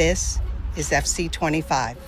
This is FC 25.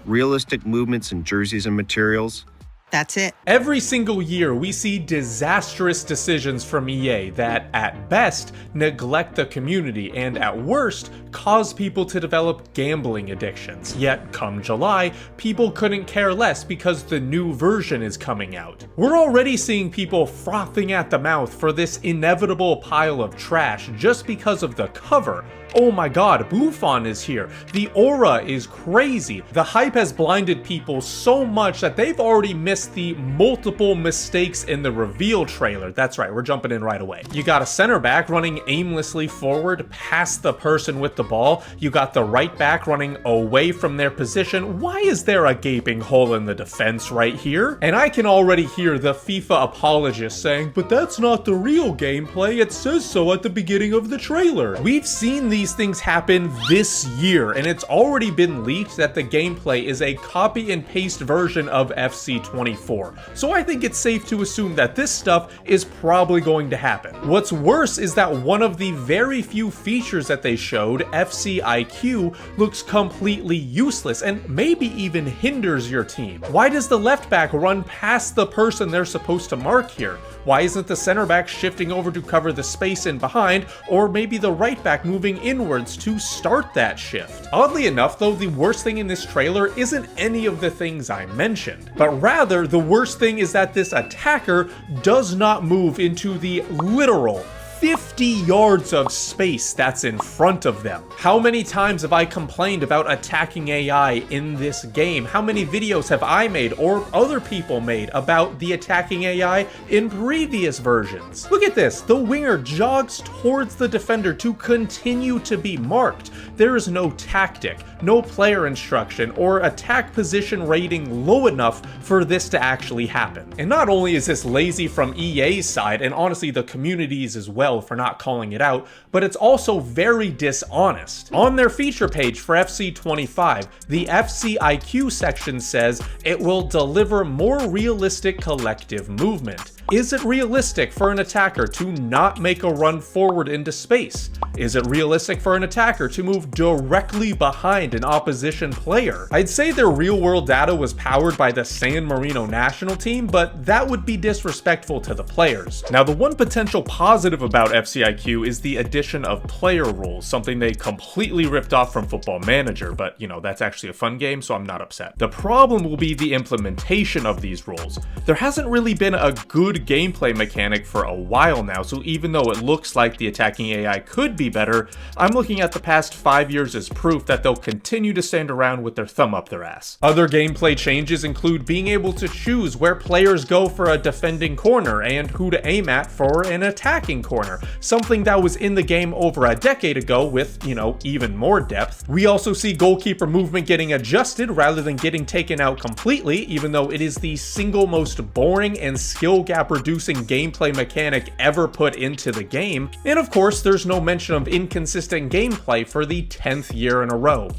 Realistic movements in jerseys and materials. That's it. Every single year, we see disastrous decisions from EA that, at best, neglect the community and, at worst, cause people to develop gambling addictions. Yet, come July, people couldn't care less because the new version is coming out. We're already seeing people frothing at the mouth for this inevitable pile of trash just because of the cover. Oh my god, Buffon is here. The aura is crazy. The hype has blinded people so much that they've already missed the multiple mistakes in the reveal trailer. That's right, we're jumping in right away. You got a center back running aimlessly forward past the person with the ball. You got the right back running away from their position. Why is there a gaping hole in the defense right here? And I can already hear the FIFA apologists saying, but that's not the real gameplay. It says so at the beginning of the trailer. We've seen these things happen this year, and it's already been leaked that the gameplay is a copy and paste version of FC 24. So I think it's safe to assume that this stuff is probably going to happen. What's worse is that one of the very few features that they showed, FC IQ, looks completely useless and maybe even hinders your team. Why does the left back run past the person they're supposed to mark here? Why isn't the center back shifting over to cover the space in behind, or maybe the right back moving inwards to start that shift? Oddly enough though, the worst thing in this trailer isn't any of the things I mentioned, but rather the worst thing is that this attacker does not move into the literal 50 yards of space that's in front of them. How many times have I complained about attacking AI in this game? How many videos have I made or other people made about the attacking AI in previous versions? Look at this. The winger jogs towards the defender to continue to be marked. There is no tactic, no player instruction, or attack position rating low enough for this to actually happen. And not only is this lazy from EA's side, and honestly the communities as well for not calling it out, but it's also very dishonest. On their feature page for FC 25, the FC IQ section says it will deliver more realistic collective movement. Is it realistic for an attacker to not make a run forward into space? Is it realistic for an attacker to move directly behind an opposition player? I'd say their real-world data was powered by the San Marino national team, but that would be disrespectful to the players. Now, the one potential positive about FC IQ is the addition of player rules, something they completely ripped off from Football Manager, but you know, that's actually a fun game, so I'm not upset. The problem will be the implementation of these rules. There hasn't really been a good gameplay mechanic for a while now, so even though it looks like the attacking AI could be better, I'm looking at the past 5 years as proof that they'll continue to stand around with their thumb up their ass. Other gameplay changes include being able to choose where players go for a defending corner and who to aim at for an attacking corner, something that was in the game over a decade ago with, you know, even more depth. We also see goalkeeper movement getting adjusted rather than getting taken out completely, even though it is the single most boring and skill gap reducing gameplay mechanic ever put into the game. And of course, there's no mention of inconsistent gameplay for the 10th year in a row.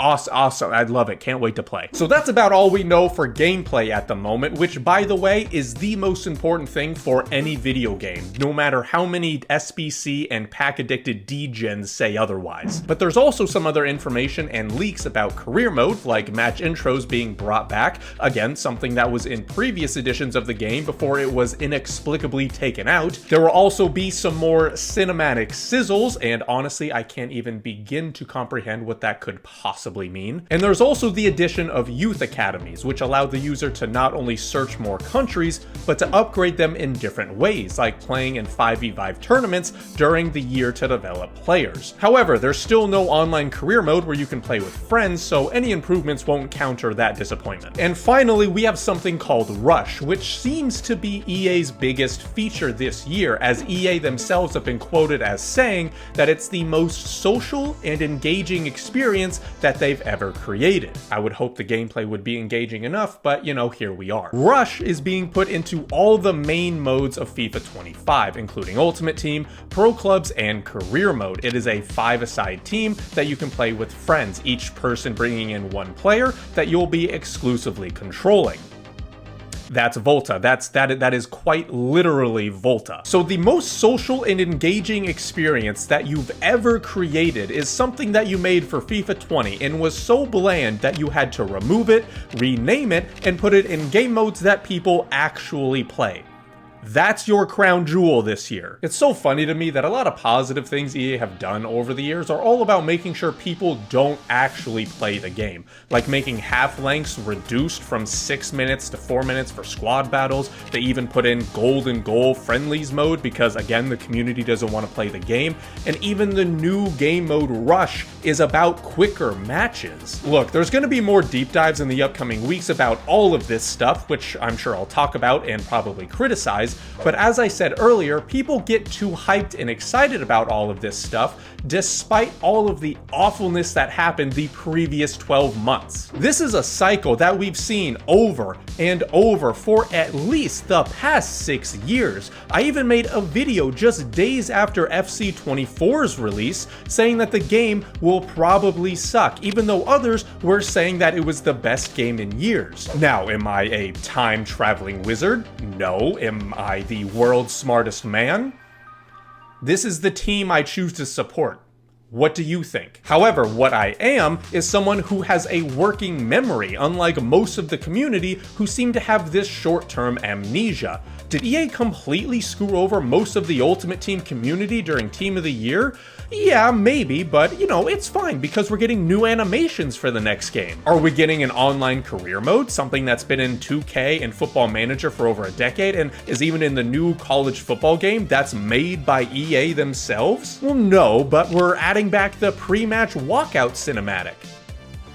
Awesome, I'd love it, can't wait to play. So that's about all we know for gameplay at the moment, which by the way is the most important thing for any video game, no matter how many SBC and pack-addicted degens say otherwise. But there's also some other information and leaks about career mode, like match intros being brought back, again, something that was in previous editions of the game before it was inexplicably taken out. There will also be some more cinematic sizzles, and honestly, I can't even begin to comprehend what that could possibly mean. And there's also the addition of youth academies, which allow the user to not only search more countries, but to upgrade them in different ways, like playing in 5v5 tournaments during the year to develop players. However, there's still no online career mode where you can play with friends, so any improvements won't counter that disappointment. And finally, we have something called Rush, which seems to be EA's biggest feature this year, as EA themselves have been quoted as saying that it's the most social and engaging experience that they've ever created. I would hope the gameplay would be engaging enough, but you know, here we are. Rush is being put into all the main modes of FIFA 25, including Ultimate Team, Pro Clubs, and Career Mode. It is a 5-a-side team that you can play with friends, each person bringing in one player that you'll be exclusively controlling. That's Volta. That is quite literally Volta. So the most social and engaging experience that you've ever created is something that you made for FIFA 20 and was so bland that you had to remove it, rename it, and put it in game modes that people actually play. That's your crown jewel this year. It's so funny to me that a lot of positive things EA have done over the years are all about making sure people don't actually play the game. Like making half-lengths reduced from 6 minutes to 4 minutes for squad battles. They even put in golden goal friendlies mode because, again, the community doesn't want to play the game. And even the new game mode Rush is about quicker matches. Look, there's going to be more deep dives in the upcoming weeks about all of this stuff, which I'm sure I'll talk about and probably criticize. But as I said earlier, people get too hyped and excited about all of this stuff, despite all of the awfulness that happened the previous 12 months. This is a cycle that we've seen over and over for at least the past 6 years. I even made a video just days after FC 24's release saying that the game will probably suck, even though others were saying that it was the best game in years. Now, am I a time-traveling wizard? No. Am I the world's smartest man? This is the team I choose to support. What do you think? However, what I am is someone who has a working memory, unlike most of the community who seem to have this short-term amnesia. Did EA completely screw over most of the Ultimate Team community during Team of the Year? Yeah, maybe, but you know, it's fine because we're getting new animations for the next game. Are we getting an online career mode, something that's been in 2K and Football Manager for over a decade and is even in the new college football game that's made by EA themselves? Well, no, but we're adding back the pre-match walkout cinematic.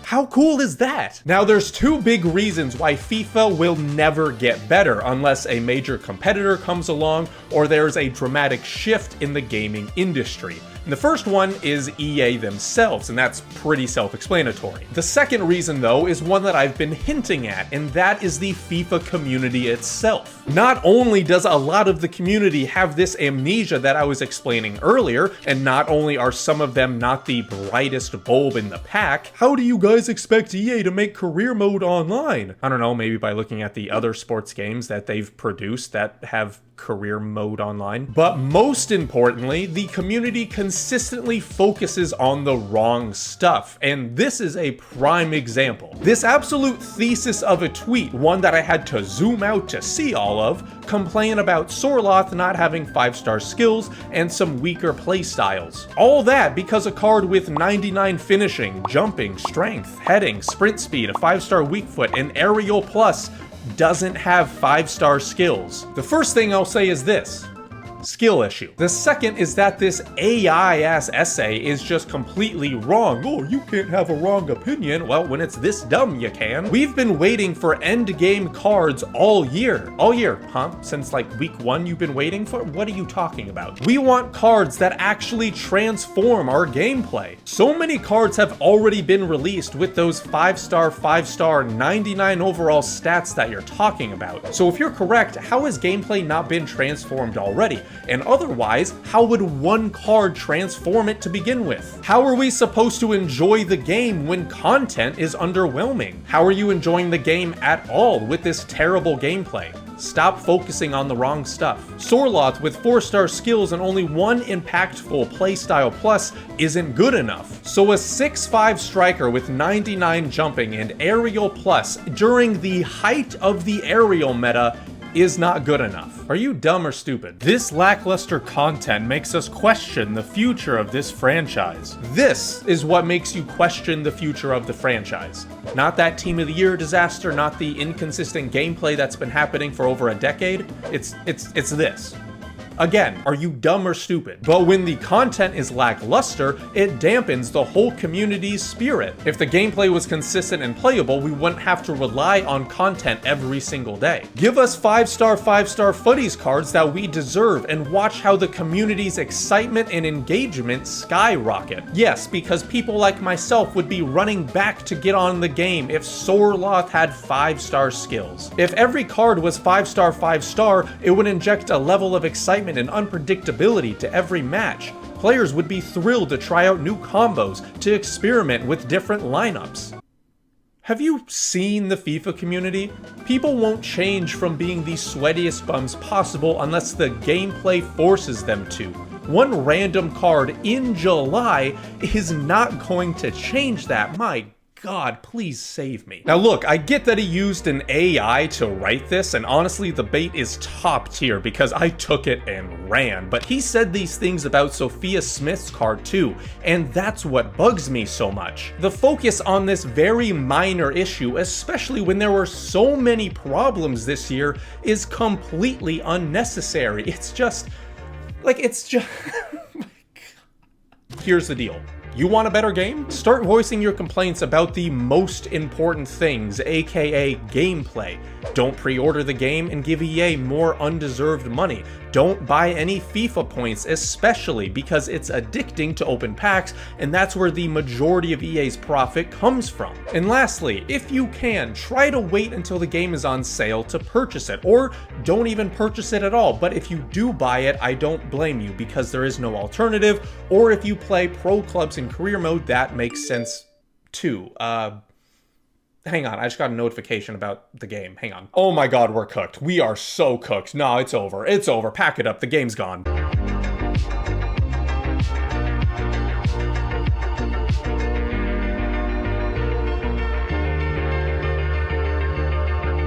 How cool is that? Now, there's two big reasons why FIFA will never get better unless a major competitor comes along or there's a dramatic shift in the gaming industry. And the first one is EA themselves, and that's pretty self-explanatory. The second reason, though, is one that I've been hinting at, and that is the FIFA community itself. Not only does a lot of the community have this amnesia that I was explaining earlier, and not only are some of them not the brightest bulb in the pack, how do you guys expect EA to make career mode online? I don't know, maybe by looking at the other sports games that they've produced that have career mode online. But most importantly, the community consistently focuses on the wrong stuff, and this is a prime example. This absolute thesis of a tweet, one that I had to zoom out to see all of, complain about Sorloth not having 5-star skills and some weaker playstyles. All that because a card with 99 finishing, jumping, strength, heading, sprint speed, a 5-star weak foot, and aerial plus doesn't have 5-star skills. The first thing I'll say is this: skill issue. The second is that this AI-ass essay is just completely wrong. Oh, you can't have a wrong opinion. Well, when it's this dumb, you can. We've been waiting for endgame cards all year. All year, huh? Since like week 1 you've been waiting for? What are you talking about? We want cards that actually transform our gameplay. So many cards have already been released with those 5-star, 99 overall stats that you're talking about. So if you're correct, how has gameplay not been transformed already? And otherwise, how would one card transform it to begin with? How are we supposed to enjoy the game when content is underwhelming? How are you enjoying the game at all with this terrible gameplay? Stop focusing on the wrong stuff. Sorloth with 4-star skills and only one impactful playstyle plus isn't good enough. So a 6'5" striker with 99 jumping and aerial plus during the height of the aerial meta is not good enough. Are you dumb or stupid? This lackluster content makes us question the future of this franchise. This is what makes you question the future of the franchise. Not that Team of the Year disaster, not the inconsistent gameplay that's been happening for over a decade. It's this. Again, are you dumb or stupid? But when the content is lackluster, it dampens the whole community's spirit. If the gameplay was consistent and playable, we wouldn't have to rely on content every single day. Give us 5-star footies cards that we deserve and watch how the community's excitement and engagement skyrocket. Yes, because people like myself would be running back to get on the game if Sorloth had 5-star skills. If every card was 5-star, it would inject a level of excitement and unpredictability to every match. Players would be thrilled to try out new combos, to experiment with different lineups. Have you seen the FIFA community? People won't change from being the sweatiest bums possible unless the gameplay forces them to. One random card in July is not going to change that. My God, please save me. Now look, I get that he used an AI to write this, and honestly the bait is top tier because I took it and ran, but he said these things about Sophia Smith's card too, and that's what bugs me so much. The focus on this very minor issue, especially when there were so many problems this year, is completely unnecessary. It's just... Here's the deal. You want a better game? Start voicing your complaints about the most important things, aka gameplay. Don't pre-order the game and give EA more undeserved money. Don't buy any FIFA points, especially because it's addicting to open packs, and that's where the majority of EA's profit comes from. And lastly, if you can, try to wait until the game is on sale to purchase it, or don't even purchase it at all. But if you do buy it, I don't blame you because there is no alternative, or if you play pro clubs in career mode, that makes sense too. Hang on, I just got a notification about the game. Hang on. Oh my God, we're cooked. We are so cooked. No, it's over. It's over. Pack it up. The game's gone.